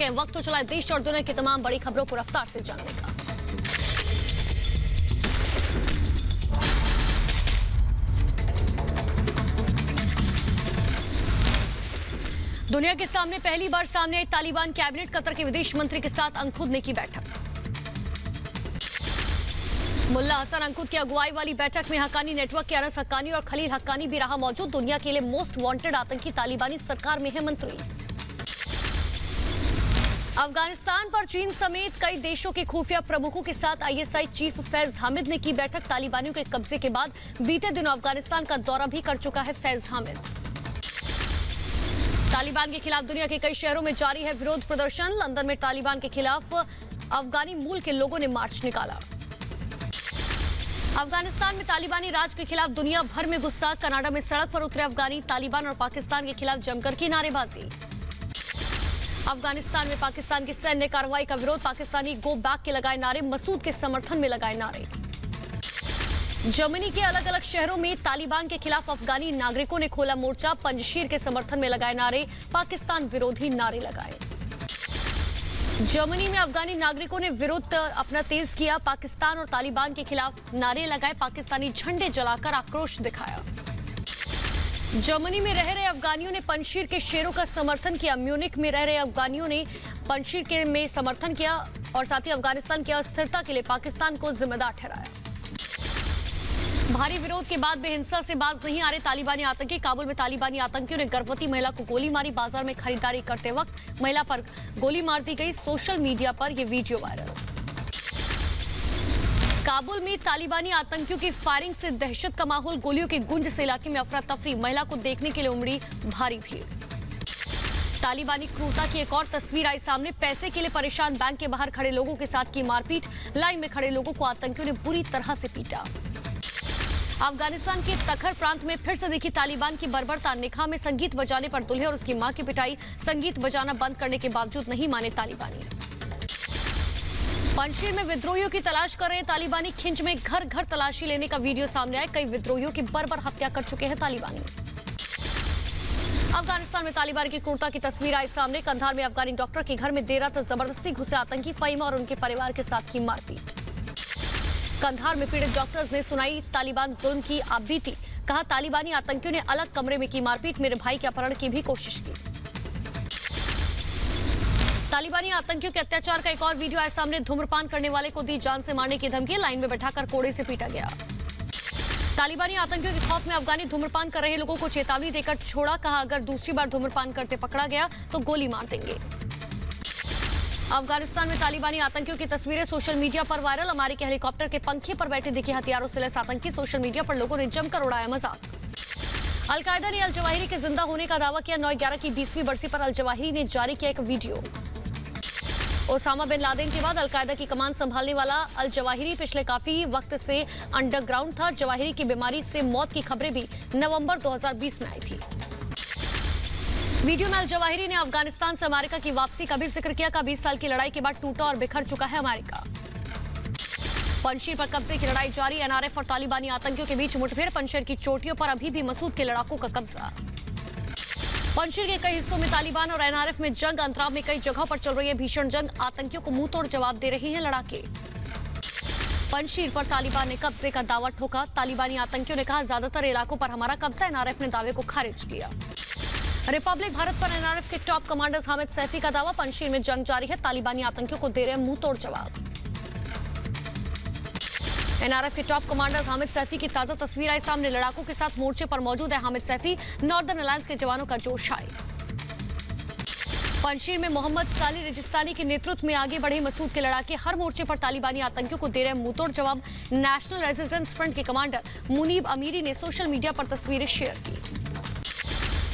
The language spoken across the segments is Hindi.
चुके हैं। वक्त हो चला है देश और दुनिया की तमाम बड़ी खबरों को रफ्तार से जानने का। दुनिया के सामने पहली बार सामने आई तालिबान कैबिनेट। कतर के विदेश मंत्री के साथ अंकुद ने की बैठक। मुल्ला हसन अंकुद की अगुवाई वाली बैठक में हक्कानी नेटवर्क के अनस हक्कानी और खलील हक्कानी भी रहा मौजूद। दुनिया के लिए मोस्ट वांटेड आतंकी तालिबानी सरकार में है मंत्री। अफगानिस्तान पर चीन समेत कई देशों के खुफिया प्रमुखों के साथ आईएसआई चीफ फैज हामिद ने की बैठक। तालिबानियों के कब्जे के बाद बीते दिनों अफगानिस्तान का दौरा भी कर चुका है फैज हामिद। तालिबान के खिलाफ दुनिया के कई शहरों में जारी है विरोध प्रदर्शन। लंदन में तालिबान के खिलाफ अफगानी मूल के लोगों ने मार्च निकाला। अफगानिस्तान में तालिबानी राज के खिलाफ दुनिया भर में गुस्सा। कनाडा में सड़क पर उतरे अफगानी। तालिबान और पाकिस्तान के खिलाफ जमकर की नारेबाजी। अफगानिस्तान में पाकिस्तान की सैन्य कार्रवाई का विरोध। पाकिस्तानी गो बैक के लगाए नारे। मसूद के समर्थन में लगाए नारे। जर्मनी के अलग अलग शहरों में तालिबान के खिलाफ अफगानी नागरिकों ने खोला मोर्चा। पंजशीर के समर्थन में लगाए नारे। पाकिस्तान विरोधी नारे लगाए। जर्मनी में अफगानी नागरिकों ने विरोध अपना तेज किया। पाकिस्तान और तालिबान के खिलाफ नारे लगाए। पाकिस्तानी झंडे जलाकर आक्रोश दिखाया। जर्मनी में रह रहे अफगानियों ने पंजशीर के शेरों का समर्थन किया। म्यूनिख में रह रहे अफगानियों ने पंजशीर के में समर्थन किया और साथ ही अफगानिस्तान की अस्थिरता के लिए पाकिस्तान को जिम्मेदार ठहराया। भारी विरोध के बाद भी हिंसा से बाज नहीं आ रहे तालिबानी आतंकी। काबुल में तालिबानी आतंकियों ने गर्भवती महिला को गोली मारी। बाजार में खरीदारी करते वक्त महिला पर गोली मार दी गई। सोशल मीडिया पर यह वीडियो वायरल। काबुल में तालिबानी आतंकियों की फायरिंग से दहशत का माहौल। गोलियों की गूंज से इलाके में अफरा तफरी। महिला को देखने के लिए उमड़ी भारी भीड़। तालिबानी क्रूरता की एक और तस्वीर आई सामने। पैसे के लिए परेशान बैंक के बाहर खड़े लोगों के साथ की मारपीट। लाइन में खड़े लोगों को आतंकियों ने बुरी तरह से पीटा। अफगानिस्तान के तखर प्रांत में फिर से देखी तालिबान की बर्बरता। निकाह में संगीत बजाने पर दूल्हे और उसकी मां की पिटाई। संगीत बजाना बंद करने के बावजूद नहीं माने तालिबानी। पंजशीर में विद्रोहियों की तलाश कर रहे तालिबानी। खिंज में घर घर तलाशी लेने का वीडियो सामने आया। कई विद्रोहियों की बर्बर हत्या कर चुके हैं तालिबानी। अफगानिस्तान में तालिबान की क्रूरता की तस्वीर आई सामने। कंधार में अफगानी डॉक्टर के घर में देर रात जबरदस्ती घुसे आतंकी। फहीमा और उनके परिवार के साथ की मारपीट। कंधार में पीड़ित डॉक्टर्स ने सुनाई तालिबान जुल्म की आपबीती। कहा तालिबानी आतंकियों ने अलग कमरे में की मारपीट। मेरे भाई के अपहरण की भी कोशिश की। तालिबानी आतंकियों के अत्याचार का एक और वीडियो आया सामने। धूम्रपान करने वाले को दी जान से मारने की धमकी। लाइन में बैठाकर कोड़े से पीटा गया। तालिबानी आतंकियों के खौफ में अफगानी धूम्रपान कर रहे लोगों को चेतावनी देकर छोड़ा। कहा अगर दूसरी बार धूम्रपान करते पकड़ा गया तो गोली मार देंगे। अफगानिस्तान में तालिबानी आतंकियों की तस्वीरें सोशल मीडिया पर वायरल। अमेरिकी हेलीकॉप्टर के पंखे पर बैठे दिखे हथियारों से लैस आतंकी। सोशल मीडिया पर लोगों ने जमकर उड़ाया मजाक। अल-कायदा ने अल-जवाहिरी के जिंदा होने का दावा किया। 9/11 की 20वीं बरसी पर अल-जवाहिरी ने जारी किया एक वीडियो। ओसामा बिन लादेन के बाद अल-कायदा की कमान संभालने वाला अल-जवाहिरी पिछले काफी वक्त से अंडरग्राउंड था। जवाहिरी की बीमारी से मौत की खबरें भी नवंबर 2020 में आई थी। वीडियो में अल-जवाहिरी ने अफगानिस्तान से अमेरिका की वापसी का भी जिक्र किया। 20 साल की लड़ाई के बाद टूटा और बिखर चुका है अमेरिका। पंजशीर पर कब्जे की लड़ाई जारी। एनआरएफ और तालिबानी आतंकियों के बीच मुठभेड़। पंजशीर की चोटियों पर अभी भी मसूद के लड़ाकों का कब्जा। पंजशीर के कई हिस्सों में तालिबान और एनआरएफ में जंग। अंतराव में कई जगहों पर चल रही है भीषण जंग। आतंकियों को मुंह तोड़ जवाब दे रहे हैं लड़ाके। पंजशीर पर तालिबान ने कब्जे का दावा ठोका। तालिबानी आतंकियों ने कहा ज्यादातर इलाकों पर हमारा कब्जा। एनआरएफ ने दावे को खारिज किया। रिपब्लिक भारत पर एनआरएफ के टॉप कमांडर हामिद सैफी का दावा। पंजशीर में जंग जारी है। तालिबानी आतंकियों को दे रहे मुंह तोड़ जवाब। एनआरएफ के टॉप कमांडर हामिद सैफी की ताजा तस्वीर आई सामने। लड़ाकों के साथ मोर्चे पर मौजूद है हामिद सैफी। नॉर्दर्न अलायंस के जवानों का जोश है। पंजशीर में मोहम्मद साली रेजिस्तानी के नेतृत्व में आगे बढ़े मसूद के लड़ाके। हर मोर्चे पर तालिबानी आतंकियों को दे रहे मुंहतोड़ जवाब। नेशनल रेजिस्टेंस फ्रंट के कमांडर मुनीब अमीरी ने सोशल मीडिया पर तस्वीरें शेयर की।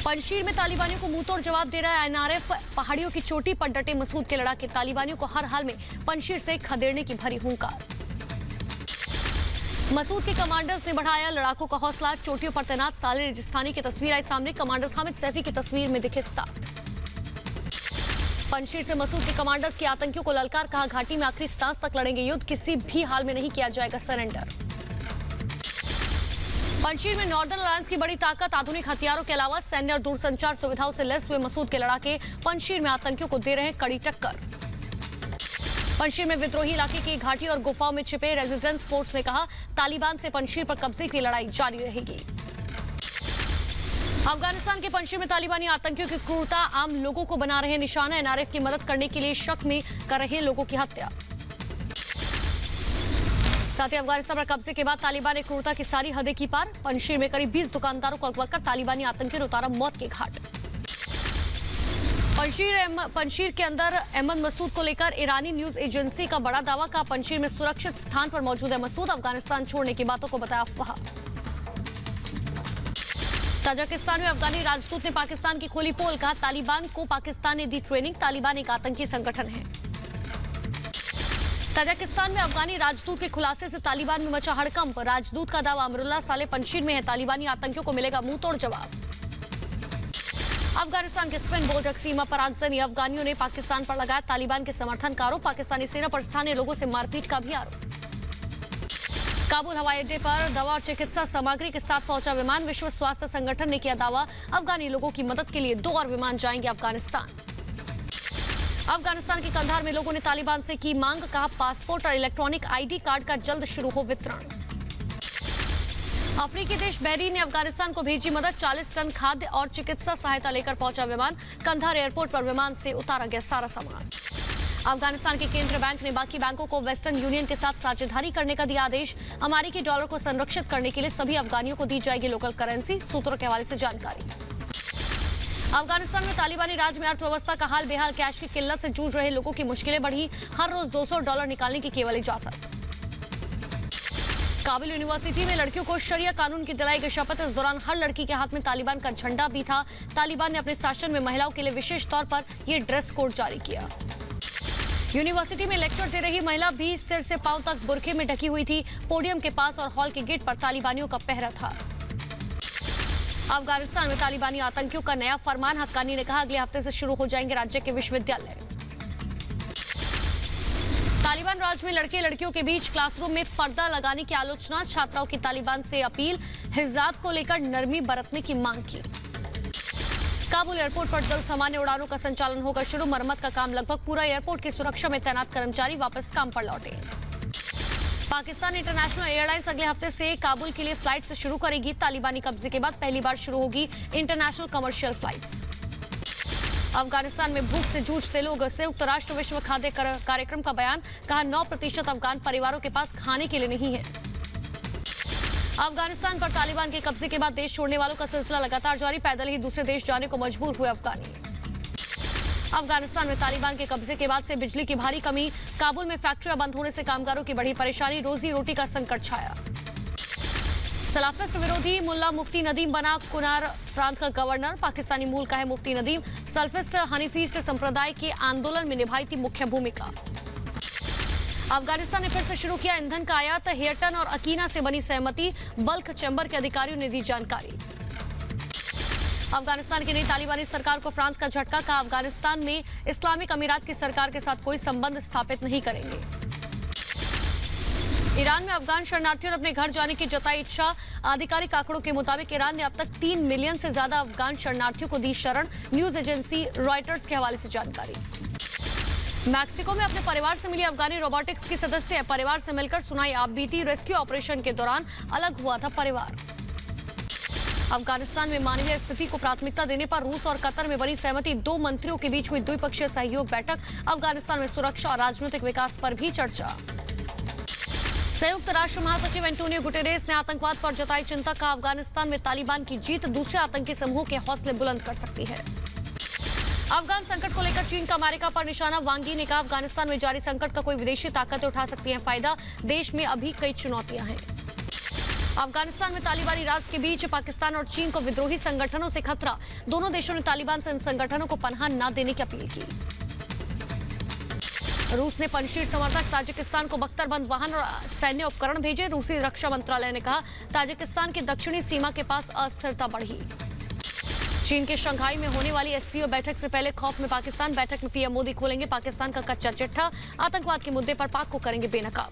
पंजशीर में तालिबानियों को मुंहतोड़ जवाब दे रहा है एनआरएफ। पहाड़ियों की चोटी पर डटे मसूद के लड़ाके। तालिबानियों को हर हाल में पंजशीर से खदेड़ने की भरी हुंकार। मसूद के कमांडर्स ने बढ़ाया लड़ाकों का हौसला। चोटियों पर तैनात साले रेजिस्तानी की तस्वीर आई सामने। कमांडर्स हामिद सैफी की तस्वीर में दिखे साथ। पंजशीर से मसूद के कमांडर्स की आतंकियों को ललकार। कहा घाटी में आखिरी सांस तक लड़ेंगे युद्ध। किसी भी हाल में नहीं किया जाएगा सरेंडर। पंजशीर में नॉर्दर्न अलायंस की बड़ी ताकत, आधुनिक हथियारों के अलावा सैन्य और दूरसंचार सुविधाओं से लैस हुए मसूद के लड़ाके पंजशीर में आतंकियों को दे रहे हैं कड़ी टक्कर। पंजशीर में विद्रोही इलाके की घाटी और गुफाओं में छिपे रेजिस्टेंस फोर्स ने कहा, तालिबान से पंजशीर पर कब्जे की लड़ाई जारी रहेगी। अफगानिस्तान के पंजशीर में तालिबानी आतंकियों की क्रूरता आम लोगों को बना रहे निशाना, एनआरएफ की मदद करने के लिए शक में कर रहे लोगों की हत्या। साथ ही अफगानिस्तान पर कब्जे के बाद तालिबान ने क्रूरता की सारी हदें की पार। पंजशीर में करीब 20 दुकानदारों को अगवा कर तालिबानी आतंकियों ने उतारा मौत के घाट। पंजशीर के अंदर अहमद मसूद को लेकर ईरानी न्यूज एजेंसी का बड़ा दावा, का पंजशीर में सुरक्षित स्थान पर मौजूद है मसूद, अफगानिस्तान छोड़ने की बातों को बताया अफवाह। ताजिकिस्तान में अफगानी राजदूत ने पाकिस्तान की खोली पोल, कहा तालिबान को पाकिस्तान ने दी ट्रेनिंग, तालिबान एक आतंकी संगठन है। ताजिकिस्तान में अफगानी राजदूत के खुलासे से तालिबान में मचा हड़कंप, राजदूत का दावा अमरुल्लाह साले पंजशीर में है, तालिबानी आतंकियों को मिलेगा मुंह तोड़ जवाब। अफगानिस्तान के स्पिन बोल्ट सीमा पर आगजनी, अफगानियों ने पाकिस्तान पर लगाया तालिबान के समर्थन का आरोप, पाकिस्तानी सेना पर स्थानीय लोगों से मारपीट का भी आरोप। काबुल हवाई अड्डे पर दवा और चिकित्सा सामग्री के साथ पहुंचा विमान, विश्व स्वास्थ्य संगठन ने किया दावा, अफगानी लोगों की मदद के लिए 2 और विमान जाएंगे अफगानिस्तान। अफगानिस्तान के कंधार में लोगों ने तालिबान से की मांग, कहा पासपोर्ट और इलेक्ट्रॉनिक आईडी कार्ड का जल्द शुरू हो वितरण। अफ्रीकी देश बहरीन ने अफगानिस्तान को भेजी मदद, 40 टन खाद्य और चिकित्सा सहायता लेकर पहुंचा विमान, कंधार एयरपोर्ट पर विमान से उतारा गया सारा सामान। अफगानिस्तान के केंद्रीय बैंक ने बाकी बैंकों को वेस्टर्न यूनियन के साथ साझेदारी करने का दिया आदेश, अमेरिकी डॉलर को संरक्षित करने के लिए सभी अफगानियों को दी जाएगी लोकल करेंसी, सूत्रों के हवाले से जानकारी। अफगानिस्तान में तालिबानी राज में अर्थव्यवस्था का हाल बेहाल, कैश की किल्लत से जूझ रहे लोगों की मुश्किलें बढ़ी, हर रोज $200 निकालने की केवल इजाजत। काबुल यूनिवर्सिटी में लड़कियों को शरिया कानून की दिलाई गई शपथ, इस दौरान हर लड़की के हाथ में तालिबान का झंडा भी था। तालिबान ने अपने शासन में महिलाओं के लिए विशेष तौर पर यह ड्रेस कोड जारी किया। यूनिवर्सिटी में लेक्चर दे रही महिला भी सिर से पांव तक बुरखे में ढकी हुई थी, पोडियम के पास और हॉल के गेट पर तालिबानियों का पहरा था। अफगानिस्तान में तालिबानी आतंकियों का नया फरमान, हक्कानी ने कहा अगले हफ्ते से शुरू हो जाएंगे राज्य के विश्वविद्यालय। तालिबान राज में लड़के लड़कियों के बीच क्लासरूम में पर्दा लगाने की आलोचना, छात्राओं की तालिबान से अपील, हिजाब को लेकर नरमी बरतने की मांग की। काबुल एयरपोर्ट पर जल्द सामान्य उड़ानों का संचालन होगा शुरू, मरम्मत का काम लगभग पूरा, एयरपोर्ट की सुरक्षा में तैनात कर्मचारी वापस काम पर लौटे। पाकिस्तान इंटरनेशनल एयरलाइंस अगले हफ्ते से काबुल के लिए फ्लाइट से शुरू करेगी, तालिबानी कब्जे के बाद पहली बार शुरू होगी इंटरनेशनल कमर्शियल फ्लाइट्स। अफगानिस्तान में भूख से जूझते लोग, संयुक्त राष्ट्र विश्व खाद्य कार्यक्रम का बयान, कहा 9% अफगान परिवारों के पास खाने के लिए नहीं है। अफगानिस्तान पर तालिबान के कब्जे के बाद देश छोड़ने वालों का सिलसिला लगातार जारी, पैदल ही दूसरे देश जाने को मजबूर हुए अफगानी। अफगानिस्तान में तालिबान के कब्जे के बाद से बिजली की भारी कमी, काबुल में फैक्ट्रियां बंद होने से कामगारों की बड़ी परेशानी, रोजी रोटी का संकट छाया। सलाफिस्ट विरोधी मुल्ला मुफ्ती नदीम बना कुनार प्रांत का गवर्नर, पाकिस्तानी मूल का है मुफ्ती नदीम, सल्फिस्ट हनीफीस्ट संप्रदाय के आंदोलन में निभाई थी मुख्य भूमिका। अफगानिस्तान ने फिर से शुरू किया ईंधन का आयात, हेयरटन और अकीना से बनी सहमति, बल्क चैम्बर के अधिकारियों ने दी जानकारी। अफगानिस्तान की नई तालिबानी सरकार को फ्रांस का झटका, कहा अफगानिस्तान में इस्लामिक अमीरात की सरकार के साथ कोई संबंध स्थापित नहीं करेंगे। ईरान में अफगान शरणार्थियों ने अपने घर जाने की जताई इच्छा, आधिकारिक आंकड़ों के मुताबिक ईरान ने अब तक 3 मिलियन से ज्यादा अफगान शरणार्थियों को दी शरण, न्यूज एजेंसी रॉयटर्स के हवाले से जानकारी। मैक्सिको में अपने परिवार से मिली अफगानी रोबोटिक्स की सदस्य, परिवार से मिलकर सुनाई आप बीती, रेस्क्यू ऑपरेशन के दौरान अलग हुआ था परिवार। अफगानिस्तान में मानवीय स्थिति को प्राथमिकता देने पर रूस और कतर में बनी सहमति, 2 मंत्रियों के बीच हुई द्विपक्षीय सहयोग बैठक, अफगानिस्तान में सुरक्षा और राजनीतिक विकास पर भी चर्चा। संयुक्त राष्ट्र महासचिव एंटोनियो गुटेरेस ने आतंकवाद पर जताई चिंता, कहा अफगानिस्तान में तालिबान की जीत दूसरे आतंकी समूह के हौसले बुलंद कर सकती है। अफगान संकट को लेकर चीन का अमेरिका पर निशाना, वांग यी ने कहा अफगानिस्तान में जारी संकट का कोई विदेशी ताकतें उठा सकती हैं फायदा, देश में अभी कई चुनौतियां हैं। अफगानिस्तान में तालिबानी राज के बीच पाकिस्तान और चीन को विद्रोही संगठनों से खतरा, दोनों देशों ने तालिबान से इन संगठनों को पनाह न देने की अपील की। रूस ने पंजशीर समर्थक ताजिकिस्तान को बख्तरबंद वाहन और सैन्य उपकरण भेजे, रूसी रक्षा मंत्रालय ने कहा ताजिकिस्तान की दक्षिणी सीमा के पास अस्थिरता बढ़ी। चीन के शंघाई में होने वाली एससीओ बैठक से पहले खौफ में पाकिस्तान, बैठक में पीएम मोदी खोलेंगे पाकिस्तान का कच्चा चिट्ठा, आतंकवाद के मुद्दे पर पाक को करेंगे बेनकाब।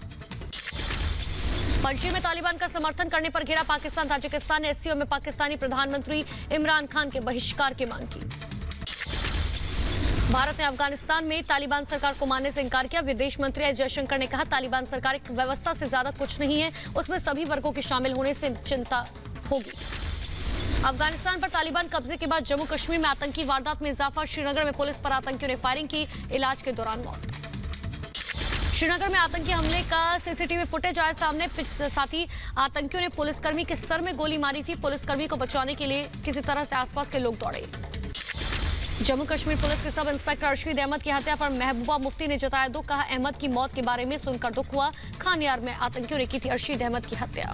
पंजशीर में तालिबान का समर्थन करने पर घिरा पाकिस्तान। ताजिकिस्तान ने एससीओ में पाकिस्तानी प्रधानमंत्री इमरान खान के बहिष्कार की मांग की। भारत ने अफगानिस्तान में तालिबान सरकार को मानने से इनकार किया। विदेश मंत्री एस जयशंकर ने कहा, तालिबान सरकार एक व्यवस्था से ज्यादा कुछ नहीं है, उसमें सभी वर्गों के शामिल होने से चिंता होगी। अफगानिस्तान पर तालिबान कब्जे के बाद जम्मू कश्मीर में आतंकी वारदात में इजाफा। श्रीनगर में पुलिस पर आतंकियों ने फायरिंग की, इलाज के दौरान मौत। श्रीनगर में आतंकी हमले का सीसीटीवी फुटेज आया सामने। साथ ही आतंकियों ने पुलिसकर्मी के सर में गोली मारी थी। पुलिसकर्मी को बचाने के लिए किसी तरह से आसपास के लोग दौड़े। जम्मू कश्मीर पुलिस के सब इंस्पेक्टर अर्शीद अहमद की हत्या पर महबूबा मुफ्ती ने जताया दुख। कहा, अहमद की मौत के बारे में सुनकर दुख हुआ। खानियार में आतंकियों ने की थी अर्शीद अहमद की हत्या।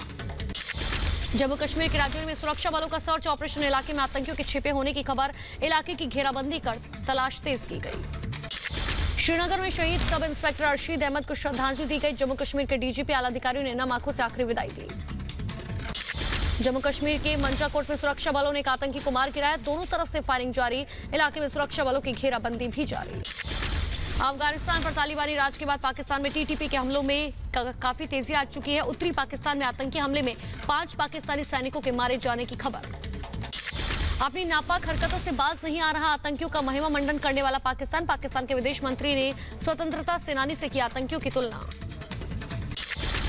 जम्मू कश्मीर के राजौरी में सुरक्षा बलों का सर्च ऑपरेशन। इलाके में आतंकियों के छिपे होने की खबर। इलाके की घेराबंदी कर तलाश तेज की गई। श्रीनगर में शहीद सब इंस्पेक्टर अर्शीद अहमद को श्रद्धांजलि दी गई। जम्मू कश्मीर के डीजीपी आला अधिकारियों ने नम आंखों से आखिरी विदाई दी। जम्मू कश्मीर के मंजाकोट में सुरक्षा बलों ने एक आतंकी को मार गिराया। दोनों तरफ से फायरिंग जारी। इलाके में सुरक्षा बलों की घेराबंदी भी जारी। अफगानिस्तान पर तालिबानी राज के बाद पाकिस्तान में टीटीपी के हमलों में काफी तेजी आ चुकी है। उत्तरी पाकिस्तान में आतंकी हमले में 5 पाकिस्तानी सैनिकों के मारे जाने की खबर। अपनी नापाक हरकतों से बाज नहीं आ रहा आतंकियों का महिमा मंडन करने वाला पाकिस्तान। पाकिस्तान के विदेश मंत्री ने स्वतंत्रता सेनानी से किया आतंकियों की तुलना।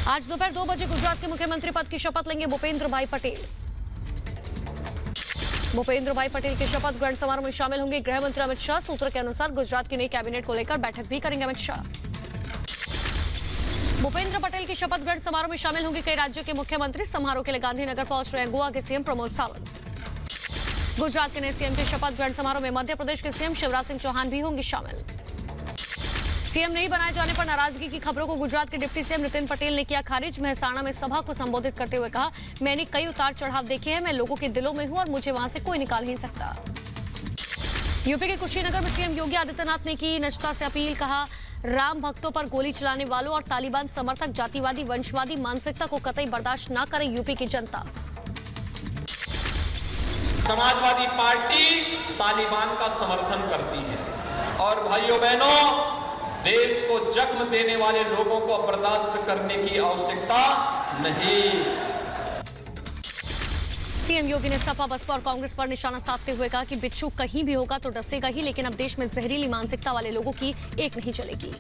आज दोपहर 2 बजे गुजरात के मुख्यमंत्री पद की शपथ लेंगे भूपेंद्र भाई पटेल। भूपेंद्र भाई पटेल के शपथ ग्रहण समारोह में शामिल होंगे गृह मंत्री अमित शाह। सूत्र के अनुसार गुजरात की नई कैबिनेट को लेकर बैठक भी करेंगे अमित शाह। भूपेंद्र पटेल के शपथ ग्रहण समारोह में शामिल होंगे कई राज्यों के मुख्यमंत्री। समारोह के लिए गांधीनगर पहुंच रहे हैं गोवा के सीएम प्रमोद सावंत। गुजरात के नए सीएम के शपथ ग्रहण समारोह में मध्य प्रदेश के सीएम शिवराज सिंह चौहान भी होंगे शामिल। सीएम नहीं बनाए जाने पर नाराजगी की खबरों को गुजरात के डिप्टी सीएम नितिन पटेल ने किया खारिज। मेहसाणा में सभा को संबोधित करते हुए कहा, मैंने कई उतार चढ़ाव देखे हैं, मैं लोगों के दिलों में हूं और मुझे वहां से कोई निकाल नहीं सकता। यूपी के कुशीनगर में सीएम योगी आदित्यनाथ ने की जनता से अपील। कहा, राम भक्तों पर गोली चलाने वालों और तालिबान समर्थक जातिवादी वंशवादी मानसिकता को कतई बर्दाश्त न करे यूपी की जनता। समाजवादी पार्टी तालिबान का समर्थन करती है और भाइयों बहनों, देश को जख्म देने वाले लोगों को बर्दाश्त करने की आवश्यकता नहीं। सीएम योगी ने सपा, बसपा और कांग्रेस पर निशाना साधते हुए कहा कि बिच्छू कहीं भी होगा तो डसेगा ही, लेकिन अब देश में जहरीली मानसिकता वाले लोगों की एक नहीं चलेगी।